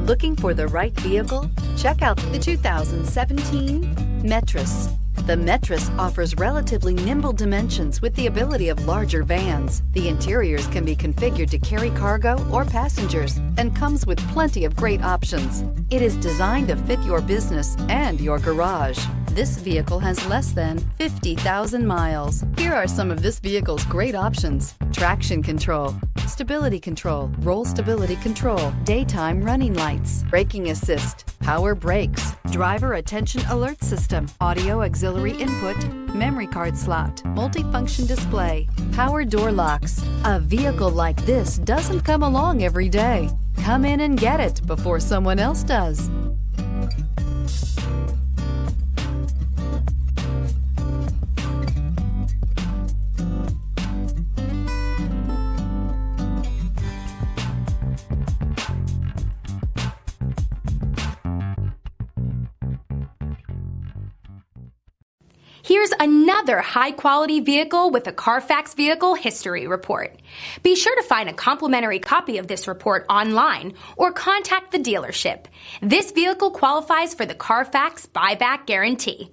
Looking for the right vehicle? Check out the 2017 Metris. The Metris offers relatively nimble dimensions with the ability of larger vans. The interiors can be configured to carry cargo or passengers and comes with plenty of great options. It is designed to fit your business and your garage. This vehicle has less than 50,000 miles. Here are some of this vehicle's great options: traction control, stability control, roll stability control, daytime running lights, braking assist, power brakes, driver attention alert system, audio auxiliary input, memory card slot, multifunction display, power door locks. A vehicle like this doesn't come along every day. Come in and get it before someone else does. Here's another high-quality vehicle with a Carfax Vehicle History Report. Be sure to find a complimentary copy of this report online or contact the dealership. This vehicle qualifies for the Carfax Buyback Guarantee.